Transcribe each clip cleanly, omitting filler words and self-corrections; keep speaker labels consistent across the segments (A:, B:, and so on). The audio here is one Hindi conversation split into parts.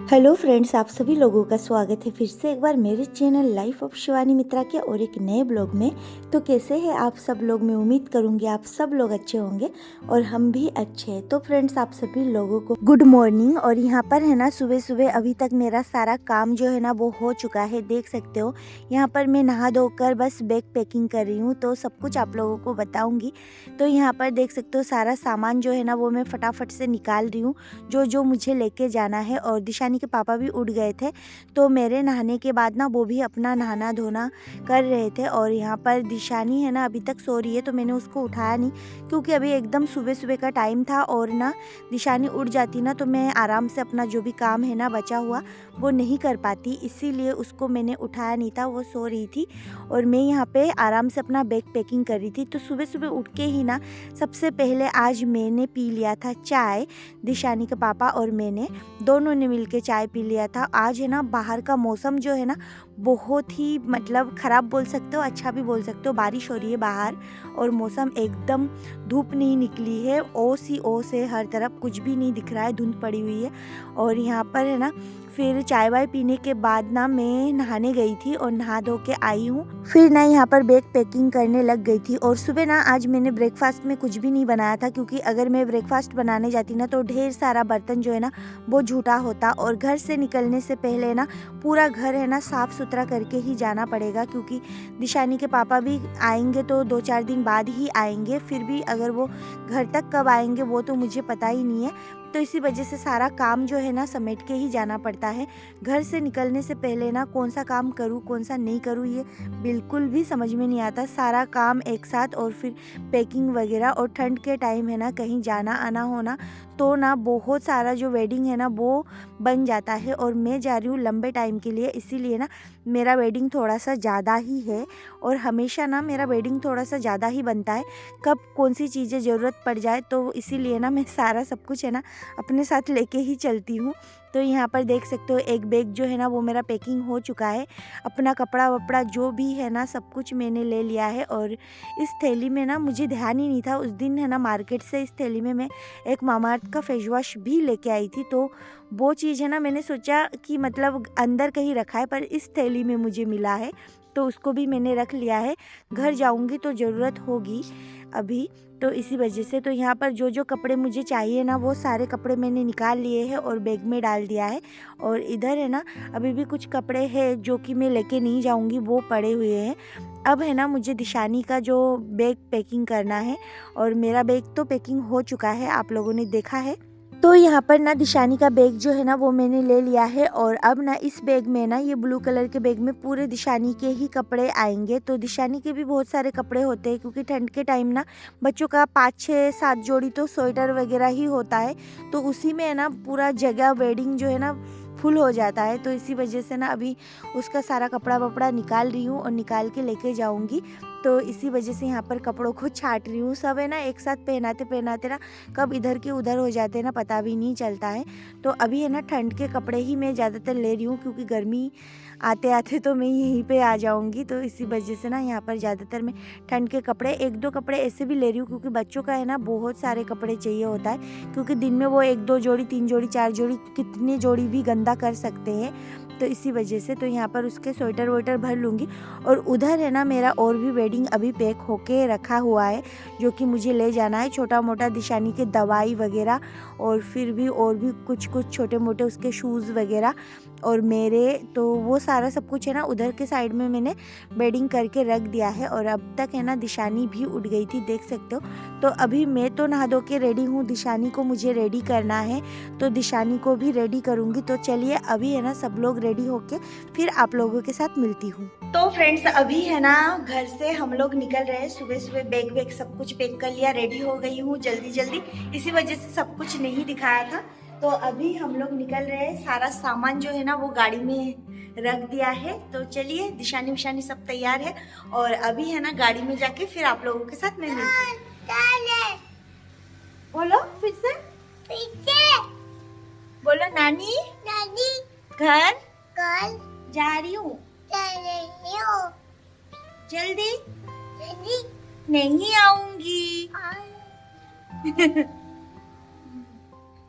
A: हेलो फ्रेंड्स, आप सभी लोगों का स्वागत है फिर से एक बार मेरे चैनल लाइफ ऑफ शिवानी मित्रा के और एक नए ब्लॉग में। तो कैसे हैं आप सब लोग? मैं उम्मीद करूंगी आप सब लोग अच्छे होंगे और हम भी अच्छे हैं। तो फ्रेंड्स, आप सभी लोगों को गुड मॉर्निंग। और यहाँ पर है ना, सुबह सुबह अभी तक मेरा सारा काम जो है ना वो हो चुका है, देख सकते हो। यहाँ पर मैं नहा धोकर बस बैग पैकिंग कर रही हूँ, तो सब कुछ आप लोगों को बताऊँगी। तो यहाँ पर देख सकते हो सारा सामान जो है ना वो मैं फटाफट से निकाल रही हूँ, जो जो मुझे लेके जाना है। और दिशानी के पापा भी उठ गए थे, तो मेरे नहाने के बाद ना वो भी अपना नहाना धोना कर रहे थे। और यहाँ पर दिशानी है ना अभी तक सो रही है, तो मैंने उसको उठाया नहीं, क्योंकि अभी एकदम सुबह सुबह का टाइम था। और ना दिशानी उठ जाती ना तो मैं आराम से अपना जो भी काम है ना बचा हुआ वो नहीं कर पाती, इसीलिए उसको मैंने उठाया नहीं था, वो सो रही थी। और मैं यहाँ पे आराम से अपना बैग पैकिंग कर रही थी। तो सुबह सुबह उठ के ही ना सबसे पहले आज मैंने पी लिया था चाय। दिशानी के पापा और मैंने दोनों ने मिलके चाय पी लिया था। आज है ना बाहर का मौसम जो है ना बहुत ही मतलब ख़राब बोल सकते हो, अच्छा भी बोल सकते हो। बारिश हो रही है बाहर और मौसम एकदम, धूप नहीं निकली है, ओ सी ओ से हर तरफ कुछ भी नहीं दिख रहा है, धुंध पड़ी हुई है। और यहाँ पर है ना फिर चाय वाय पीने के बाद ना मैं नहाने गई थी और नहा धो के आई हूँ। फिर ना यहाँ पर बैग पैकिंग करने लग गई थी। और सुबह ना आज मैंने ब्रेकफास्ट में कुछ भी नहीं बनाया था, क्योंकि अगर मैं ब्रेकफास्ट बनाने जाती ना तो ढेर सारा बर्तन जो है ना वो झूठा होता। और घर से निकलने से पहले ना पूरा घर है ना साफ़ सुथरा करके ही जाना पड़ेगा, क्योंकि दिशानी के पापा भी आएंगे तो 2-4 दिन बाद ही आएंगे। फिर भी अगर वो घर तक कब आएंगे वो तो मुझे पता ही नहीं है। तो इसी वजह से सारा काम जो है ना समेट के ही जाना पड़ता है। घर से निकलने से पहले ना कौन सा काम करूँ कौन सा नहीं करूँ ये बिल्कुल भी समझ में नहीं आता, सारा काम एक साथ। और फिर पैकिंग वगैरह, और ठंड के टाइम है ना कहीं जाना आना होना तो ना बहुत सारा जो वेडिंग है ना वो बन जाता है। और मैं जा रही हूँ लंबे टाइम के लिए, इसीलिए ना मेरा वेडिंग थोड़ा सा ज़्यादा ही है। और हमेशा ना मेरा वेडिंग थोड़ा सा ज़्यादा ही बनता है, कब कौन सी चीज़ें ज़रूरत पड़ जाए, तो इसीलिए ना मैं सारा सब कुछ है ना अपने साथ लेके ही चलती हूँ। तो यहाँ पर देख सकते हो एक बैग जो है ना वो मेरा पैकिंग हो चुका है। अपना कपड़ा वपड़ा जो भी है ना सब कुछ मैंने ले लिया है। और इस थैली में ना मुझे ध्यान ही नहीं था उस दिन है ना, मार्केट से इस थैली में मैं एक मामाअर्थ का फेस वॉश भी लेके आई थी। तो वो चीज़ है ना मैंने सोचा कि मतलब अंदर कहीं रखा है, पर इस थैली में मुझे मिला है, तो उसको भी मैंने रख लिया है। घर जाऊंगी तो ज़रूरत होगी अभी, तो इसी वजह से। तो यहाँ पर जो जो कपड़े मुझे चाहिए ना वो सारे कपड़े मैंने निकाल लिए हैं और बैग में डाल दिया है। और इधर है ना अभी भी कुछ कपड़े हैं जो कि मैं लेके नहीं जाऊंगी, वो पड़े हुए हैं। अब है ना मुझे दिशानी का जो बैग पैकिंग करना है, और मेरा बैग तो पैकिंग हो चुका है, आप लोगों ने देखा है। तो यहाँ पर ना दिशानी का बैग जो है ना वो मैंने ले लिया है। और अब ना इस बैग में ना, ये ब्लू कलर के बैग में पूरे दिशानी के ही कपड़े आएंगे। तो दिशानी के भी बहुत सारे कपड़े होते हैं, क्योंकि ठंड के टाइम ना बच्चों का 5-6-7 जोड़ी तो स्वेटर वगैरह ही होता है, तो उसी में है ना पूरा जगह वेडिंग जो है ना फुल हो जाता है। तो इसी वजह से ना अभी उसका सारा कपड़ा वपड़ा निकाल रही हूँ और निकाल के लेके जाऊँगी। तो इसी वजह से यहाँ पर कपड़ों को छाट रही हूँ। सब है ना एक साथ पहनाते पहनाते ना कब इधर के उधर हो जाते हैं ना पता भी नहीं चलता है। तो अभी है ना ठंड के कपड़े ही मैं ज़्यादातर ले रही हूँ, क्योंकि गर्मी आते आते तो मैं यहीं पे आ जाऊँगी। तो इसी वजह से ना यहाँ पर ज़्यादातर मैं ठंड के कपड़े, 1-2 कपड़े ऐसे भी ले रही हूँ, क्योंकि बच्चों का है ना बहुत सारे कपड़े चाहिए होता है, क्योंकि दिन में वो 1-2 जोड़ी 3 जोड़ी 4 जोड़ी कितनी जोड़ी भी गंदा कर सकते हैं। तो इसी वजह से तो यहाँ पर उसके स्वेटर वेटर भर लूँगी। और उधर है ना मेरा और भी वेडिंग अभी पैक होके रखा हुआ है, जो कि मुझे ले जाना है। छोटा मोटा दिशानी के दवाई वगैरह, और फिर भी और भी कुछ कुछ छोटे मोटे उसके शूज़ वगैरह और मेरे, तो वो सारा सब कुछ है ना उधर के साइड में मैंने बेडिंग करके रख दिया है। और अब तक है ना दिशानी भी उठ गई थी, देख सकते हो। तो अभी मैं तो नहा धो के रेडी हूँ, दिशानी को मुझे रेडी करना है, तो दिशानी को भी रेडी करूँगी। तो चलिए अभी है ना सब लोग रेडी होके फिर आप लोगों के साथ मिलती हूँ। तो फ्रेंड्स अभी है ना घर से हम लोग निकल रहे हैं, सुबह सुबह बैग वैग सब कुछ पैक कर लिया, रेडी हो गई हूँ जल्दी जल्दी, इसी वजह से सब कुछ नहीं दिखाया था। तो अभी हम लोग निकल रहे हैं, सारा सामान जो है ना वो गाड़ी में रख दिया है। तो चलिए दिशानी विशानी सब तैयार है, और अभी है ना गाड़ी में जाके फिर आप लोगों के साथ मैं मिलती हूँ। बोलो फिर से, बोलो नानी नानी घर घर जा रही हूँ, जल्दी जल्दी नहीं आऊंगी।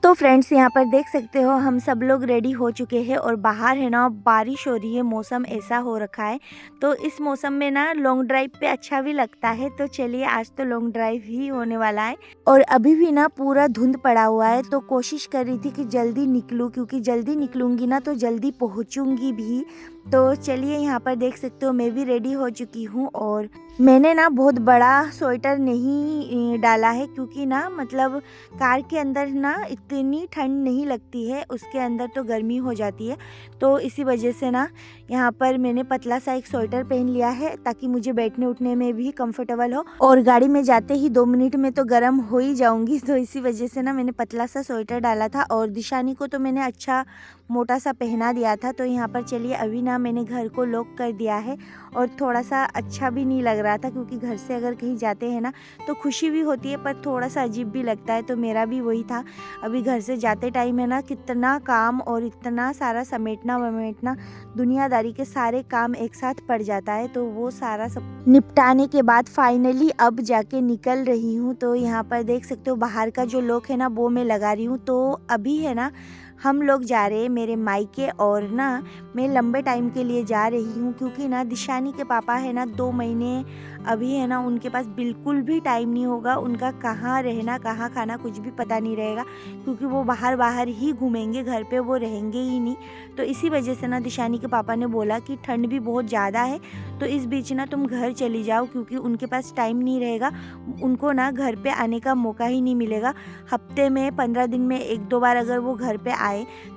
A: तो फ्रेंड्स यहाँ पर देख सकते हो हम सब लोग रेडी हो चुके हैं और बाहर है ना बारिश हो रही है, मौसम ऐसा हो रखा है। तो इस मौसम में ना लॉन्ग ड्राइव पे अच्छा भी लगता है। तो चलिए आज तो लॉन्ग ड्राइव ही होने वाला है और अभी भी ना पूरा धुंध पड़ा हुआ है। तो कोशिश कर रही थी कि जल्दी निकलूँ, क्योंकि जल्दी निकलूँगी ना तो जल्दी पहुँचूँगी भी। तो चलिए यहाँ पर देख सकते हो मैं भी रेडी हो चुकी हूँ और मैंने ना बहुत बड़ा स्वेटर नहीं डाला है, क्योंकि ना मतलब कार के अंदर ना इतनी ठंड नहीं लगती है, उसके अंदर तो गर्मी हो जाती है। तो इसी वजह से ना यहाँ पर मैंने पतला सा एक स्वेटर पहन लिया है ताकि मुझे बैठने उठने में भी कंफर्टेबल हो, और गाड़ी में जाते ही 2 मिनट में तो गर्म हो ही जाऊंगी। तो इसी वजह से ना मैंने पतला सा स्वेटर डाला था और दिशानी को तो मैंने अच्छा मोटा सा पहना दिया था। तो यहाँ पर चलिए अभी ना मैंने घर को लॉक कर दिया है और थोड़ा सा अच्छा भी नहीं लग रहा था, क्योंकि घर से अगर कहीं जाते हैं ना तो खुशी भी होती है पर थोड़ा सा अजीब भी लगता है। तो मेरा भी वही था, अभी घर से जाते टाइम है ना कितना काम और इतना सारा समेटना वमेटना, दुनियादारी के सारे काम एक साथ पड़ जाता है। तो वो सारा सब निपटाने के बाद फाइनली अब जाके निकल रही हूँ। तो यहाँ पर देख सकते हो बाहर का जो लॉक है ना वो मैं लगा रही हूँ। तो अभी है ना हम लोग जा रहे हैं मेरे मायके, और ना मैं लंबे टाइम के लिए जा रही हूँ, क्योंकि ना दिशानी के पापा है ना 2 महीने अभी है ना उनके पास बिल्कुल भी टाइम नहीं होगा, उनका कहाँ रहना कहाँ खाना कुछ भी पता नहीं रहेगा, क्योंकि वो बाहर बाहर ही घूमेंगे, घर पे वो रहेंगे ही नहीं। तो इसी वजह से ना दिशानी के पापा ने बोला कि ठंड भी बहुत ज़्यादा है तो इस बीच ना तुम घर चली जाओ, क्योंकि उनके पास टाइम नहीं रहेगा, उनको ना घर पे आने का मौका ही नहीं मिलेगा। हफ्ते में 15 दिन में 1-2 बार अगर वो घर पे आए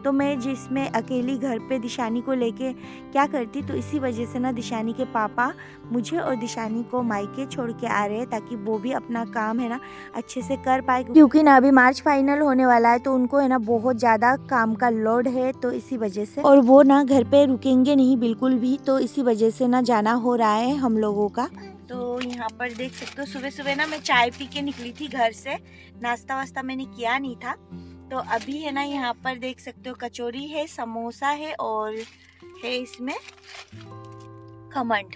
A: तो मैं जिसमें अकेली घर पे दिशानी को लेके क्या करती। तो इसी वजह से ना दिशानी के पापा मुझे और दिशानी को मायके छोड़ के आ रहे हैं, ताकि वो भी अपना काम है ना अच्छे से कर पाए, क्योंकि ना अभी मार्च फाइनल होने वाला है तो उनको है ना बहुत ज़्यादा काम का लोड है। तो इसी वजह से, और वो ना घर पे रुकेंगे नहीं बिल्कुल भी, तो इसी वजह से ना जाना हो रहा है हम लोगों का। तो यहाँ पर देख सकते हो सुबह सुबह ना मैं चाय पी के निकली थी घर से, नाश्ता वास्ता मैंने किया नहीं था। तो अभी है ना यहाँ पर देख सकते हो कचौरी है, समोसा है और है इसमें खमंड।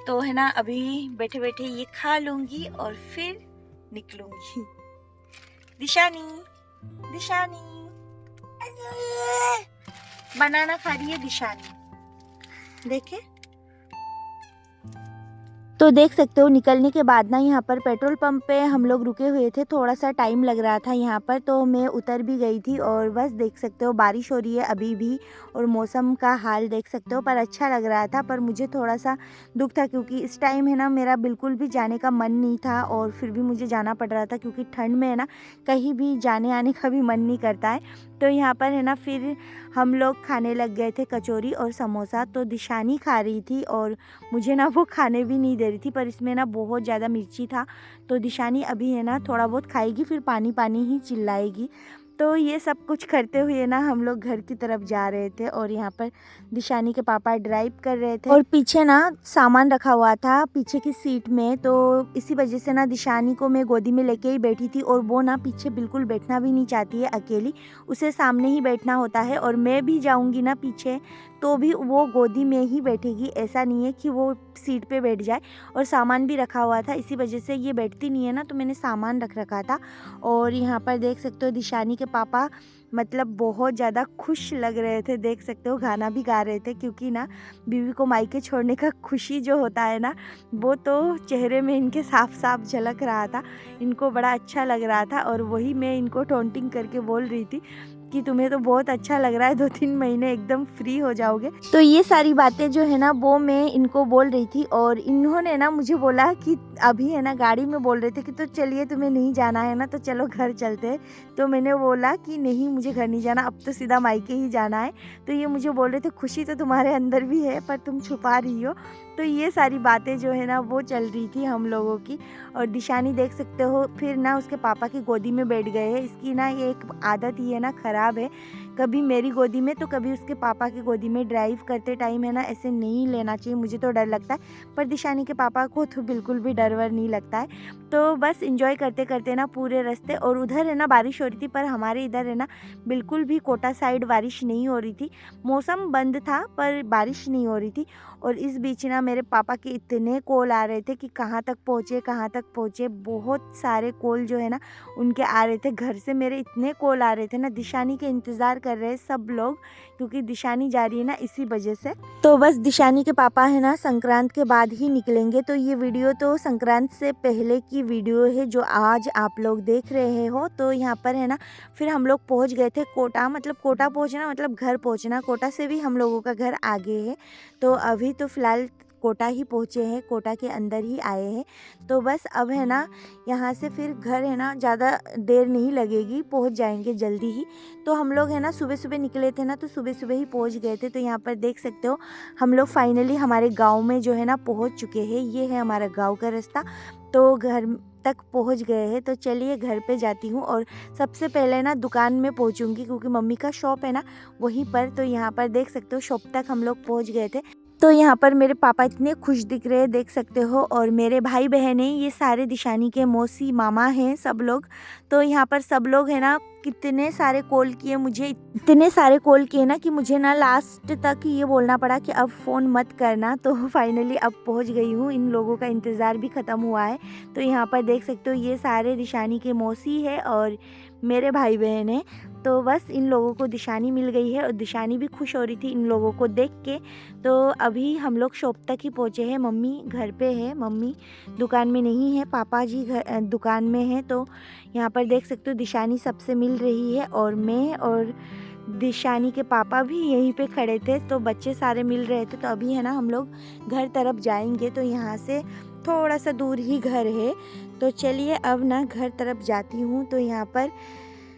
A: तो है ना अभी बैठे बैठे ये खा लूंगी और फिर निकलूंगी। दिशानी दिशानी बनाना खा रही है दिशानी, देखे। तो देख सकते हो निकलने के बाद ना यहाँ पर पेट्रोल पंप पे हम लोग रुके हुए थे, थोड़ा सा टाइम लग रहा था यहाँ पर, तो मैं उतर भी गई थी। और बस देख सकते हो बारिश हो रही है अभी भी, और मौसम का हाल देख सकते हो, पर अच्छा लग रहा था। पर मुझे थोड़ा सा दुख था, क्योंकि इस टाइम है ना मेरा बिल्कुल भी जाने का मन नहीं था और फिर भी मुझे जाना पड़ रहा था, क्योंकि ठंड में है ना कहीं भी जाने आने का भी मन नहीं करता है। तो यहाँ पर है ना फिर हम लोग खाने लग गए थे कचौरी और समोसा। तो दिशानी खा रही थी और मुझे ना वो खाने भी नहीं दे रही थी, पर इसमें ना बहुत ज़्यादा मिर्ची था। तो दिशानी अभी है ना थोड़ा बहुत खाएगी, फिर पानी पानी ही चिल्लाएगी। तो ये सब कुछ करते हुए ना हम लोग घर की तरफ जा रहे थे, और यहाँ पर दिशानी के पापा ड्राइव कर रहे थे और पीछे ना सामान रखा हुआ था पीछे की सीट में। तो इसी वजह से ना दिशानी को मैं गोदी में लेके ही बैठी थी, और वो ना पीछे बिल्कुल बैठना भी नहीं चाहती है अकेली, उसे सामने ही बैठना होता है। और मैं भी जाऊँगी ना पीछे तो भी वो गोदी में ही बैठेगी, ऐसा नहीं है कि वो सीट पे बैठ जाए। और सामान भी रखा हुआ था, इसी वजह से ये बैठती नहीं है ना, तो मैंने सामान रख रखा था। और यहाँ पर देख सकते हो दिशानी के पापा मतलब बहुत ज़्यादा खुश लग रहे थे, देख सकते हो गाना भी गा रहे थे, क्योंकि ना बीवी को मायके छोड़ने का खुशी जो होता है ना वो तो चेहरे में इनके साफ साफ झलक रहा था, इनको बड़ा अच्छा लग रहा था। और वही मैं इनको टोंटिंग करके बोल रही थी कि तुम्हें तो बहुत अच्छा लग रहा है, 2-3 महीने एकदम फ्री हो जाओगे। तो ये सारी बातें जो है ना वो मैं इनको बोल रही थी, और इन्होंने ना मुझे बोला कि अभी है ना गाड़ी में बोल रहे थे कि तो चलिए तुम्हें नहीं जाना है ना तो चलो घर चलते हैं। तो मैंने बोला कि नहीं मुझे घर नहीं जाना, अब तो सीधा मायके ही जाना है। तो ये मुझे बोल रहे थे खुशी तो तुम्हारे अंदर भी है पर तुम छुपा रही हो। तो ये सारी बातें जो है ना वो चल रही थी हम लोगों की। और दिशानी देख सकते हो फिर ना उसके पापा की गोदी में बैठ गए हैं। इसकी ना ये एक आदत ही है ना ख़राब है, कभी मेरी गोदी में तो कभी उसके पापा की गोदी में। ड्राइव करते टाइम है ना ऐसे नहीं लेना चाहिए, मुझे तो डर लगता है, पर दिशानी के पापा को तो बिल्कुल भी डर वर नहीं लगता है। तो बस इंजॉय करते करते ना पूरे रास्ते, और उधर है ना बारिश हो रही थी, पर हमारे इधर है ना बिल्कुल भी कोटा साइड बारिश नहीं हो रही थी। मौसम बंद था पर बारिश नहीं हो रही थी। और इस बीच ना मेरे पापा के इतने कॉल आ रहे थे कि कहाँ तक पहुँचे, कहाँ तक पहुँचे। बहुत सारे कॉल जो है ना उनके आ रहे थे। घर से मेरे इतने कॉल आ रहे थे ना, दिशानी के इंतज़ार कर रहे हैं सब लोग, क्योंकि दिशानी जा रही है ना इसी वजह से। तो बस दिशानी के पापा है ना संक्रांत के बाद ही निकलेंगे। तो ये वीडियो तो संक्रांत से पहले की वीडियो है जो आज आप लोग देख रहे हो। तो यहाँ पर है ना फिर हम लोग पहुँच गए थे कोटा, मतलब कोटा पहुँचना मतलब घर पहुँचना, कोटा से भी हम लोगों का घर आगे है। तो अभी तो फ़िलहाल कोटा ही पहुँचे हैं, कोटा के अंदर ही आए हैं। तो बस अब है ना यहाँ से फिर घर है ना ज़्यादा देर नहीं लगेगी, पहुँच जाएंगे जल्दी ही। तो हम लोग है ना सुबह सुबह निकले थे ना, तो सुबह सुबह ही पहुँच गए थे। तो यहाँ पर देख सकते हो हम लोग फाइनली हमारे गांव में जो है ना पहुँच चुके हैं। ये है हमारा गांव का रास्ता, तो घर तक पहुँच गए हैं। तो चलिए घर पे जाती हूँ, और सबसे पहले ना दुकान में पहुँचूँगी क्योंकि मम्मी का शॉप है ना वहीं पर। तो यहाँ पर देख सकते हो शॉप तक हम लोग पहुँच गए थे। तो यहाँ पर मेरे पापा इतने खुश दिख रहे हैं, देख सकते हो, और मेरे भाई बहन हैं, ये सारे दिशानी के मौसी मामा हैं सब लोग। तो यहाँ पर सब लोग है ना कितने सारे कॉल किए मुझे, इतने सारे कॉल किए ना कि मुझे ना लास्ट तक ये बोलना पड़ा कि अब फ़ोन मत करना। तो फाइनली अब पहुँच गई हूँ, इन लोगों का इंतज़ार भी ख़त्म हुआ है। तो यहाँ पर देख सकते हो ये सारे दिशानी के मौसी है और मेरे भाई बहन हैं। तो बस इन लोगों को दिशानी मिल गई है, और दिशानी भी खुश हो रही थी इन लोगों को देख के। तो अभी हम लोग शॉप तक ही पहुँचे हैं। मम्मी घर पे है, मम्मी दुकान में नहीं है, पापा जी घर दुकान में है। तो यहाँ पर देख सकते हो दिशानी सबसे मिल रही है, और मैं और दिशानी के पापा भी यहीं पे खड़े थे। तो बच्चे सारे मिल रहे थे। तो अभी है ना हम लोग घर तरफ जाएंगे। तो यहाँ से थोड़ा सा दूर ही घर है। तो चलिए अब ना घर तरफ जाती हूँ। तो यहाँ पर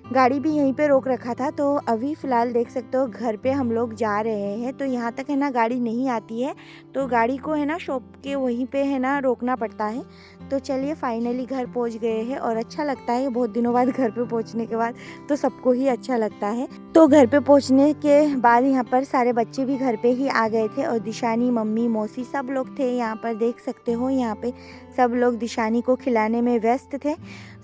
A: गाड़ी भी यहीं पे रोक रखा था। तो अभी फ़िलहाल देख सकते हो घर पे हम लोग जा रहे हैं। तो यहाँ तक है ना गाड़ी नहीं आती है, तो गाड़ी को है ना शॉप के वहीं पे है ना रोकना पड़ता है। तो चलिए फाइनली घर पहुँच गए हैं, और अच्छा लगता है बहुत दिनों बाद घर पे पहुँचने के बाद, तो सबको ही अच्छा लगता है। तो घर पे पहुँचने के बाद यहाँ पर सारे बच्चे भी घर पे ही आ गए थे, और दिशानी मम्मी मौसी सब लोग थे यहाँ पर। देख सकते हो यहाँ पे सब लोग दिशानी को खिलाने में व्यस्त थे।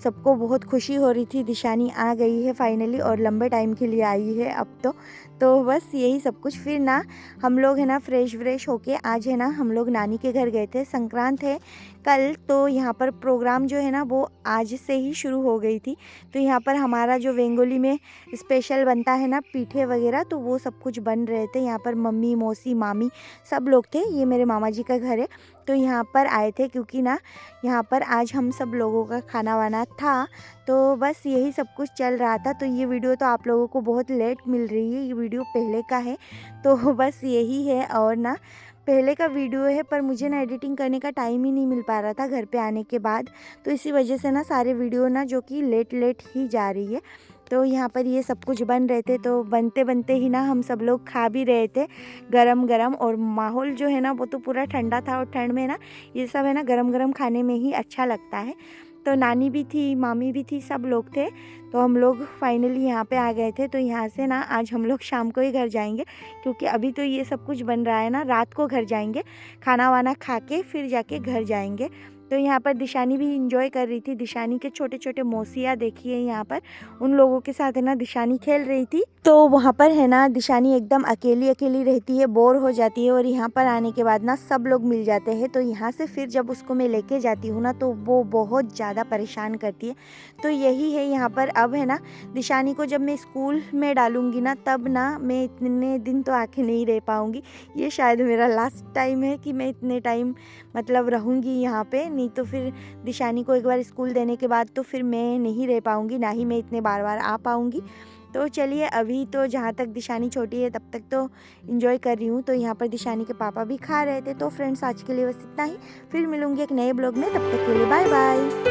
A: सबको बहुत खुशी हो रही थी, दिशानी आ गई है फाइनली, और लंबे टाइम के लिए आई है अब तो बस यही सब कुछ। फिर ना हम लोग है ना फ्रेश होके आज है ना हम लोग नानी के घर गए थे। संक्रांत है कल, तो यहाँ पर प्रोग्राम जो है ना वो आज से ही शुरू हो गई थी। तो यहाँ पर हमारा जो वेंगोली में स्पेशल बनता है ना पीठे वगैरह, तो वो सब कुछ बन रहे थे। यहाँ पर मम्मी मौसी मामी सब लोग थे। ये मेरे मामा जी का घर है, तो यहाँ पर आए थे क्योंकि ना यहाँ पर आज हम सब लोगों का खाना वाना था। तो बस यही सब कुछ चल रहा था। तो ये वीडियो तो आप लोगों को बहुत लेट मिल रही है, ये वीडियो पहले का है। तो बस यही है, और ना पहले का वीडियो है, पर मुझे ना एडिटिंग करने का टाइम ही नहीं मिल पा रहा था घर पे आने के बाद। तो इसी वजह से ना सारे वीडियो ना जो कि लेट ही जा रही है। तो यहाँ पर ये सब कुछ बन रहे थे। तो बनते बनते ही ना हम सब लोग खा भी रहे थे गरम गरम, और माहौल जो है ना वो तो पूरा ठंडा था, और ठंड में ना ये सब है ना गरम गरम खाने में ही अच्छा लगता है। तो नानी भी थी, मामी भी थी, सब लोग थे। तो हम लोग फाइनली यहाँ पे आ गए थे। तो यहाँ से ना आज हम लोग शाम को ही घर जाएंगे, क्योंकि अभी तो ये सब कुछ बन रहा है ना, रात को घर जाएंगे, खाना वाना खा के फिर जाके घर जाएंगे। तो यहाँ पर दिशानी भी इंजॉय कर रही थी। दिशानी के छोटे छोटे मौसिया देखिए यहाँ पर, उन लोगों के साथ है ना दिशानी खेल रही थी। तो वहाँ पर है ना दिशानी एकदम अकेली रहती है, बोर हो जाती है, और यहाँ पर आने के बाद ना सब लोग मिल जाते हैं। तो यहाँ से फिर जब उसको मैं लेके जाती हूँ ना, तो वो बहुत ज़्यादा परेशान करती है। तो यही है यहाँ पर। अब है ना दिशानी को जब मैं स्कूल में डालूँगी ना, तब ना मैं इतने दिन तो आके नहीं रह पाऊँगी। ये शायद मेरा लास्ट टाइम है कि मैं इतने टाइम मतलब रहूँगी यहाँ पे। नहीं तो फिर दिशानी को एक बार स्कूल देने के बाद तो फिर मैं नहीं रह पाऊँगी, ना ही मैं इतने बार आ पाऊँगी। तो चलिए अभी तो जहाँ तक दिशानी छोटी है तब तक तो एंजॉय कर रही हूँ। तो यहाँ पर दिशानी के पापा भी खा रहे थे। तो फ्रेंड्स आज के लिए बस इतना ही, फिर मिलूँगी एक नए ब्लॉग में, तब तक के लिए बाय बाय।